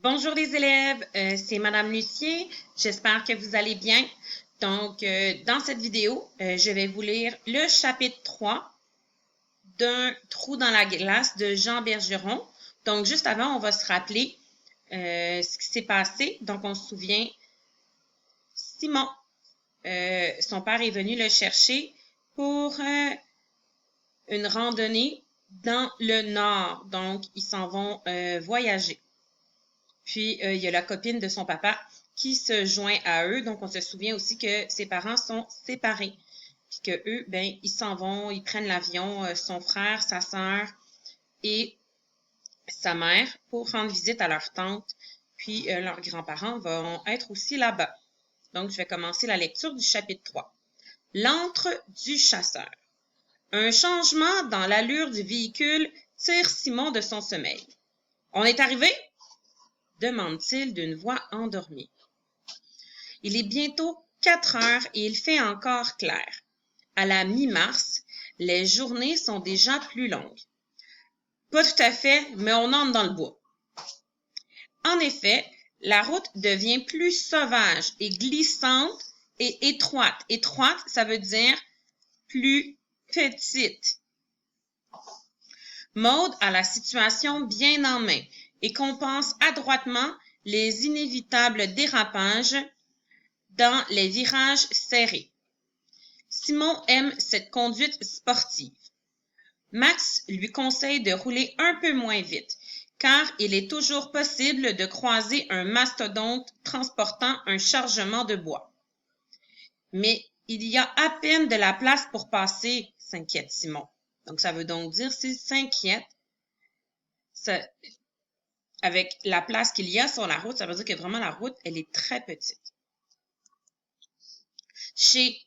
Bonjour les élèves, c'est Madame Lucien. J'espère que vous allez bien. Donc, dans cette vidéo, je vais vous lire le chapitre 3 d'un trou dans la glace de Jean Bergeron. Donc, juste avant, on va se rappeler ce qui s'est passé. Donc, on se souvient, Simon, son père est venu le chercher pour une randonnée dans le nord. Donc, ils s'en vont voyager. Puis, il y a la copine de son papa qui se joint à eux. Donc, on se souvient aussi que ses parents sont séparés. Puis que eux, ben, ils s'en vont, ils prennent l'avion, son frère, sa sœur et sa mère pour rendre visite à leur tante. Puis, leurs grands-parents vont être aussi là-bas. Donc, je vais commencer la lecture du chapitre 3. L'antre du chasseur. Un changement dans l'allure du véhicule tire Simon de son sommeil. « On est arrivé? » demande-t-il d'une voix endormie. Il est bientôt 4 heures et il fait encore clair. À la mi-mars, les journées sont déjà plus longues. Pas tout à fait, mais on entre dans le bois. En effet, la route devient plus sauvage et glissante et étroite. Étroite, ça veut dire plus petite. Maude a la situation bien en main et compense adroitement les inévitables dérapages dans les virages serrés. Simon aime cette conduite sportive. Max lui conseille de rouler un peu moins vite, car il est toujours possible de croiser un mastodonte transportant un chargement de bois. Mais il y a à peine de la place pour passer, s'inquiète Simon. Donc, ça veut donc dire s'il s'inquiète, avec la place qu'il y a sur la route, ça veut dire que vraiment la route, elle est très petite.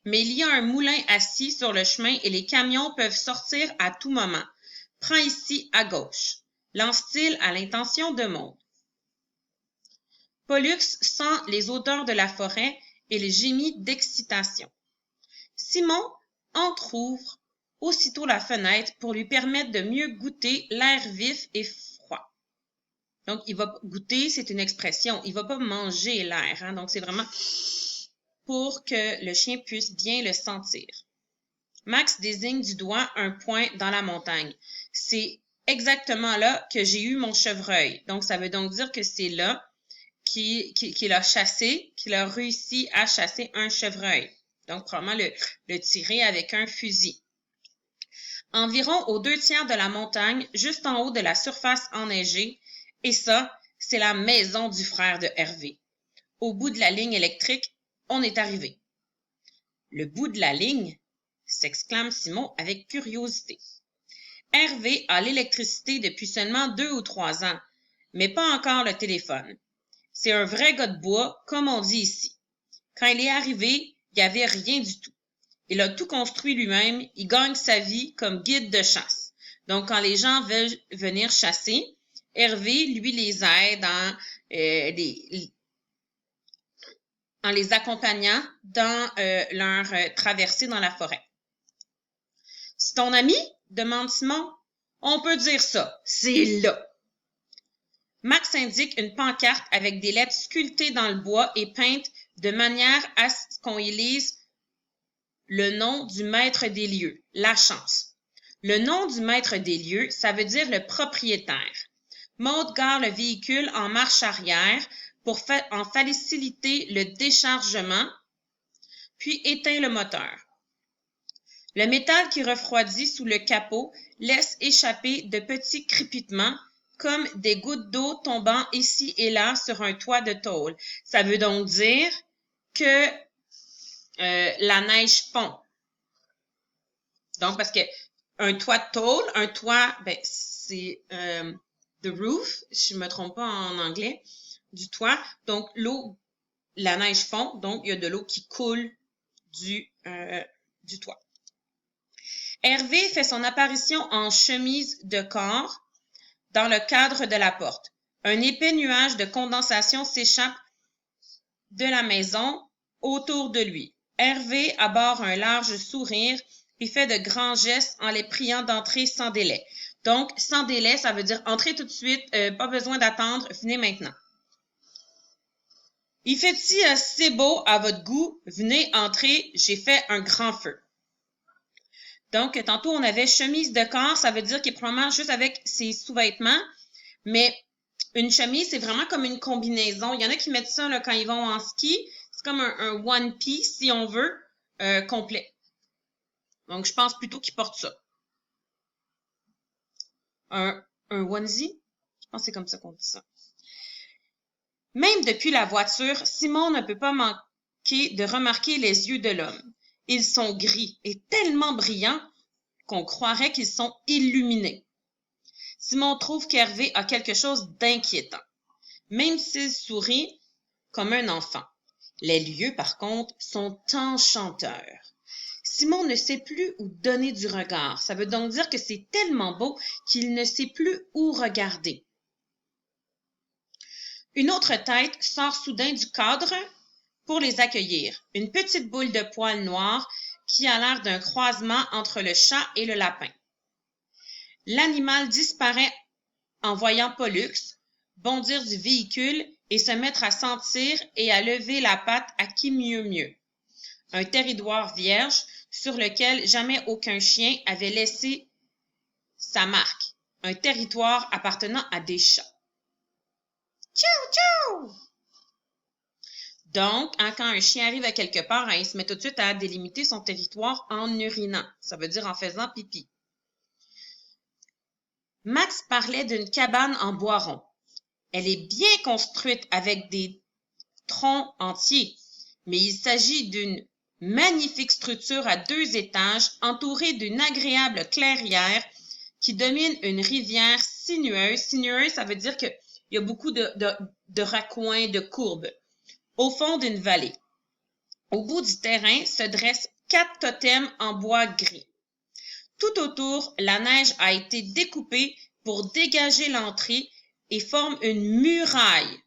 Mais il y a un moulin assis sur le chemin et les camions peuvent sortir à tout moment. Prends ici à gauche, lance-t-il à l'intention de Maude. Pollux sent les odeurs de la forêt et il gémit d'excitation. Simon entr'ouvre aussitôt la fenêtre pour lui permettre de mieux goûter l'air vif et froid. Donc, il va goûter, c'est une expression, il ne va pas manger l'air. Hein? Donc, c'est vraiment pour que le chien puisse bien le sentir. Max désigne du doigt un point dans la montagne. C'est exactement là que j'ai eu mon chevreuil. Donc, ça veut donc dire que c'est là qu'il a chassé, qu'il a réussi à chasser un chevreuil. Donc, probablement le tirer avec un fusil. Environ aux 2/3 de la montagne, juste en haut de la surface enneigée, et ça, c'est la maison du frère de Hervé. Au bout de la ligne électrique, on est arrivé. Le bout de la ligne, s'exclame Simon avec curiosité. Hervé a l'électricité depuis seulement 2 ou 3 ans, mais pas encore le téléphone. C'est un vrai gars de bois, comme on dit ici. Quand il est arrivé, il n'y avait rien du tout. Il a tout construit lui-même, il gagne sa vie comme guide de chasse. Donc, quand les gens veulent venir chasser, Hervé, lui, les aide en les accompagnant dans leur traversée dans la forêt. « C'est ton ami? » demande Simon. « On peut dire ça, c'est là. » Max indique une pancarte avec des lettres sculptées dans le bois et peintes de manière à ce qu'on y lise le nom du maître des lieux, la chance. Le nom du maître des lieux, ça veut dire le propriétaire. Maude gare le véhicule en marche arrière pour en faciliter le déchargement, puis éteint le moteur. Le métal qui refroidit sous le capot laisse échapper de petits crépitements comme des gouttes d'eau tombant ici et là sur un toit de tôle. Ça veut donc dire que la neige fond. Donc, parce que un toit de tôle, un toit, ben, c'est the roof, je ne me trompe pas en anglais, du toit. Donc, l'eau, la neige fond, donc il y a de l'eau qui coule du toit. Hervé fait son apparition en chemise de corps dans le cadre de la porte. Un épais nuage de condensation s'échappe de la maison autour de lui. Hervé aborde un large sourire et fait de grands gestes en les priant d'entrer sans délai. Donc, sans délai, ça veut dire entrer tout de suite, pas besoin d'attendre, venez maintenant. Il fait-il assez beau à votre goût? Venez entrer, j'ai fait un grand feu. Donc, tantôt, on avait chemise de corps, ça veut dire qu'il est probablement juste avec ses sous-vêtements, mais une chemise, c'est vraiment comme une combinaison. Il y en a qui mettent ça là, quand ils vont en ski. C'est comme un one piece, si on veut, complet. Donc, je pense plutôt qu'il porte ça. Un onesie? Je pense que c'est comme ça qu'on dit ça. Même depuis la voiture, Simon ne peut pas manquer de remarquer les yeux de l'homme. Ils sont gris et tellement brillants qu'on croirait qu'ils sont illuminés. Simon trouve qu'Hervé a quelque chose d'inquiétant, même s'il sourit comme un enfant. Les lieux, par contre, sont enchanteurs. Simon ne sait plus où donner du regard. Ça veut donc dire que c'est tellement beau qu'il ne sait plus où regarder. Une autre tête sort soudain du cadre pour les accueillir. Une petite boule de poils noirs qui a l'air d'un croisement entre le chat et le lapin. L'animal disparaît en voyant Pollux bondir du véhicule et se mettre à sentir et à lever la patte à qui mieux mieux. Un territoire vierge sur lequel jamais aucun chien avait laissé sa marque. Un territoire appartenant à des chats. Tchou, tchou! Donc, quand un chien arrive à quelque part, il se met tout de suite à délimiter son territoire en urinant. Ça veut dire en faisant pipi. Max parlait d'une cabane en bois rond. Elle est bien construite avec des troncs entiers, mais il s'agit d'une magnifique structure à 2 étages entourée d'une agréable clairière qui domine une rivière sinueuse. Sinueuse, ça veut dire qu'il y a beaucoup de raccoins, de courbes, au fond d'une vallée. Au bout du terrain se dressent 4 totems en bois gris. Tout autour, la neige a été découpée pour dégager l'entrée et forme une muraille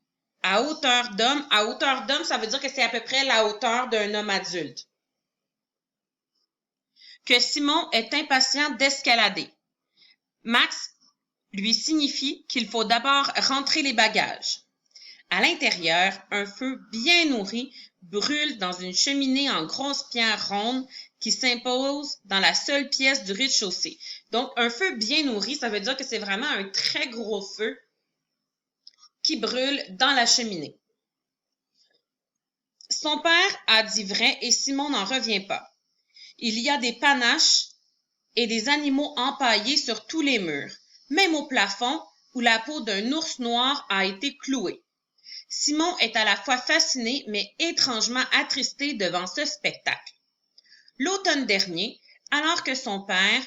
à hauteur d'homme. À hauteur d'homme, ça veut dire que c'est à peu près la hauteur d'un homme adulte. Que Simon est impatient d'escalader. Max lui signifie qu'il faut d'abord rentrer les bagages. À l'intérieur, un feu bien nourri brûle dans une cheminée en grosses pierres rondes qui s'impose dans la seule pièce du rez-de-chaussée. Donc, un feu bien nourri, ça veut dire que c'est vraiment un très gros feu qui brûle dans la cheminée. Son père a dit vrai et Simon n'en revient pas. Il y a des panaches et des animaux empaillés sur tous les murs, même au plafond où la peau d'un ours noir a été clouée. Simon est à la fois fasciné mais étrangement attristé devant ce spectacle. L'automne dernier, alors que son père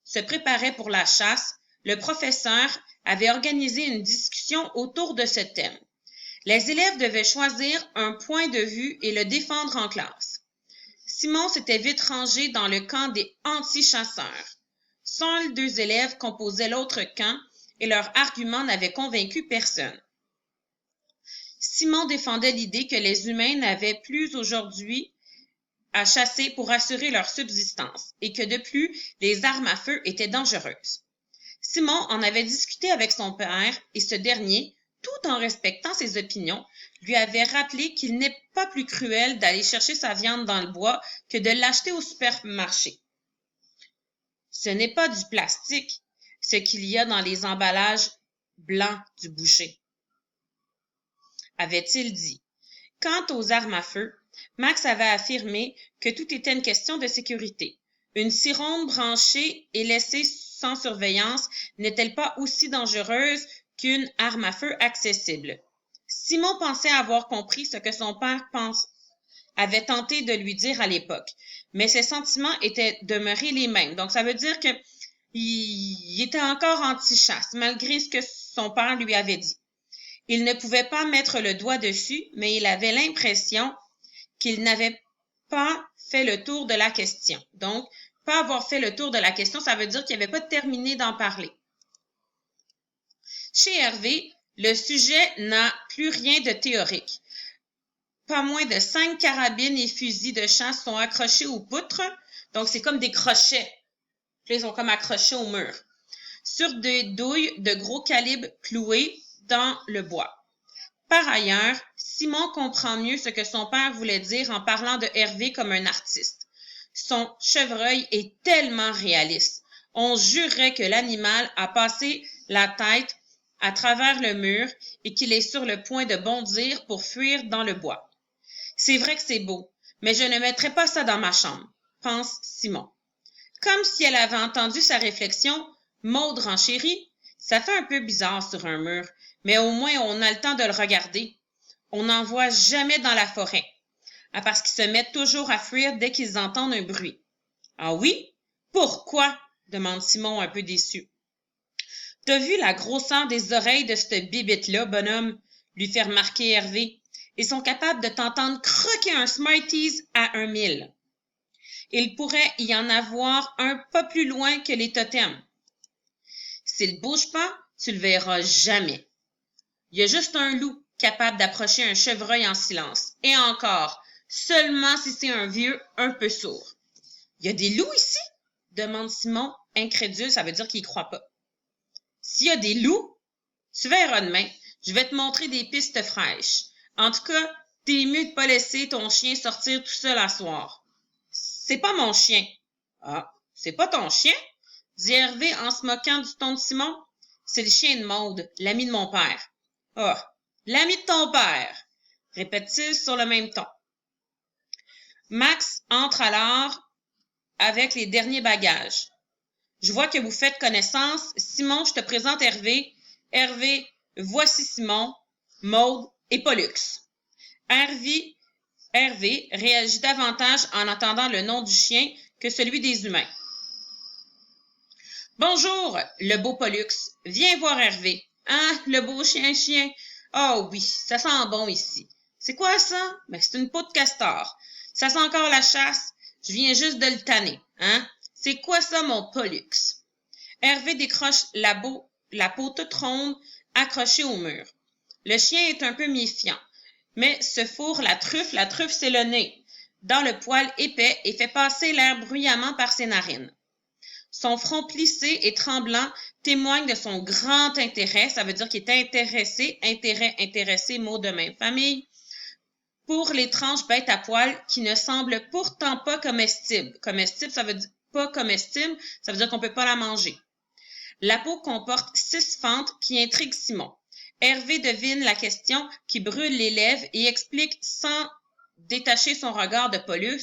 se préparait pour la chasse, le professeur avait organisé une discussion autour de ce thème. Les élèves devaient choisir un point de vue et le défendre en classe. Simon s'était vite rangé dans le camp des anti-chasseurs. Seuls 2 élèves composaient l'autre camp et leurs arguments n'avaient convaincu personne. Simon défendait l'idée que les humains n'avaient plus aujourd'hui à chasser pour assurer leur subsistance et que de plus, les armes à feu étaient dangereuses. Simon en avait discuté avec son père et ce dernier, tout en respectant ses opinions, lui avait rappelé qu'il n'est pas plus cruel d'aller chercher sa viande dans le bois que de l'acheter au supermarché. Ce n'est pas du plastique, ce qu'il y a dans les emballages blancs du boucher, avait-il dit. Quant aux armes à feu, Max avait affirmé que tout était une question de sécurité. Une cironde branchée et laissée sans surveillance n'est-elle pas aussi dangereuse qu'une arme à feu accessible? Simon pensait avoir compris ce que son père avait tenté de lui dire à l'époque, mais ses sentiments étaient demeurés les mêmes. Donc, ça veut dire qu'il était encore anti-chasse, malgré ce que son père lui avait dit. Il ne pouvait pas mettre le doigt dessus, mais il avait l'impression qu'il n'avait pas fait le tour de la question. Donc, pas avoir fait le tour de la question, ça veut dire qu'il n'avait pas terminé d'en parler. Chez Hervé, le sujet n'a plus rien de théorique. Pas moins de 5 carabines et fusils de chasse sont accrochés aux poutres, donc c'est comme des crochets. Puis ils sont comme accrochés au mur, sur des douilles de gros calibre clouées dans le bois. Par ailleurs, Simon comprend mieux ce que son père voulait dire en parlant de Hervé comme un artiste. Son chevreuil est tellement réaliste. On jurerait que l'animal a passé la tête à travers le mur et qu'il est sur le point de bondir pour fuir dans le bois. C'est vrai que c'est beau, mais je ne mettrai pas ça dans ma chambre, pense Simon. Comme si elle avait entendu sa réflexion, Maude renchérit. Ça fait un peu bizarre sur un mur, mais au moins on a le temps de le regarder. On n'en voit jamais dans la forêt, parce qu'ils se mettent toujours à fuir dès qu'ils entendent un bruit. Ah oui? Pourquoi? Demande Simon un peu déçu. T'as vu la grosseur des oreilles de cette bibite-là, bonhomme? Lui fait remarquer Hervé. Ils sont capables de t'entendre croquer un Smarties à 1 000. Il pourrait y en avoir un pas plus loin que les totems. S'il bouge pas, tu le verras jamais. Il y a juste un loup capable d'approcher un chevreuil en silence. Et encore, seulement si c'est un vieux un peu sourd. Il y a des loups ici? Demande Simon, incrédule, ça veut dire qu'il y croit pas. S'il y a des loups, tu verras demain. Je vais te montrer des pistes fraîches. En tout cas, t'es mieux de pas laisser ton chien sortir tout seul à soir. C'est pas mon chien. Ah, c'est pas ton chien? Dit Hervé en se moquant du ton de Simon. C'est le chien de Maude, l'ami de mon père. Ah, l'ami de ton père, répète-t-il sur le même ton. Max entre alors avec les derniers bagages. Je vois que vous faites connaissance. Simon, je te présente Hervé. Hervé, voici Simon, Maude et Pollux. Hervé réagit davantage en entendant le nom du chien que celui des humains. Bonjour, le beau Pollux. Viens voir Hervé. Hein, le beau chien. Oh oui, ça sent bon ici. C'est quoi ça? Ben, c'est une peau de castor. Ça sent encore la chasse. Je viens juste de le tanner. Hein? C'est quoi ça, mon Pollux? Hervé décroche la peau toute ronde accrochée au mur. Le chien est un peu méfiant, mais se fourre la truffe c'est le nez, dans le poil épais et fait passer l'air bruyamment par ses narines. Son front plissé et tremblant témoigne de son grand intérêt, ça veut dire qu'il est intéressé, mot de même famille, pour l'étrange bête à poil qui ne semble pourtant pas comestible. Comestible, ça veut dire pas comestible, ça veut dire qu'on ne peut pas la manger. La peau comporte 6 fentes qui intriguent Simon. Hervé devine la question qui brûle les lèvres et explique sans détacher son regard de Pollux.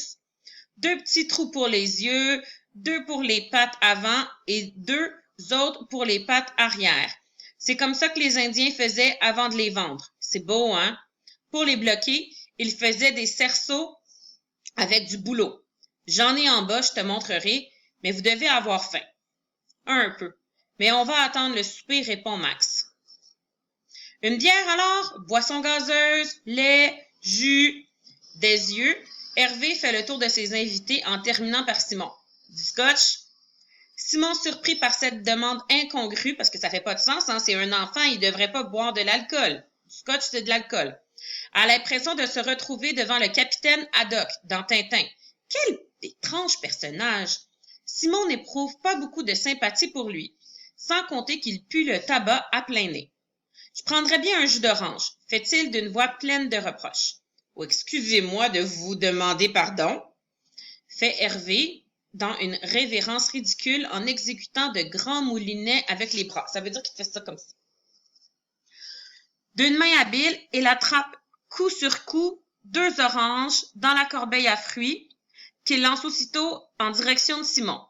2 petits trous pour les yeux, 2 pour les pattes avant et 2 autres pour les pattes arrière. C'est comme ça que les Indiens faisaient avant de les vendre. C'est beau, hein? Pour les bloquer, ils faisaient des cerceaux avec du bouleau. J'en ai en bas, je te montrerai, mais vous devez avoir faim. Un peu. Mais on va attendre le souper, répond Max. Une bière alors? Boisson gazeuse, lait, jus. Des yeux, Hervé fait le tour de ses invités en terminant par Simon. Du scotch? Simon, surpris par cette demande incongrue, parce que ça fait pas de sens, hein, c'est un enfant, il devrait pas boire de l'alcool. Du scotch, c'est de l'alcool. A l'impression de se retrouver devant le capitaine Haddock dans Tintin. Quel étrange personnage! Simon n'éprouve pas beaucoup de sympathie pour lui, sans compter qu'il pue le tabac à plein nez. Je prendrais bien un jus d'orange, fait-il d'une voix pleine de reproches. Oh, excusez-moi de vous demander pardon, fait Hervé dans une révérence ridicule en exécutant de grands moulinets avec les bras. Ça veut dire qu'il fait ça comme ça. D'une main habile, il attrape coup sur coup 2 oranges dans la corbeille à fruits qu'il lance aussitôt en direction de Simon.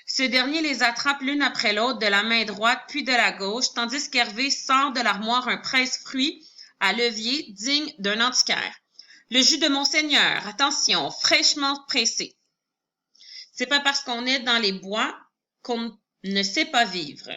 Ce dernier les attrape l'une après l'autre de la main droite puis de la gauche, tandis qu'Hervé sort de l'armoire un presse-fruits à levier digne d'un antiquaire. Le jus de Monseigneur, attention, fraîchement pressé. C'est pas parce qu'on est dans les bois qu'on ne sait pas vivre.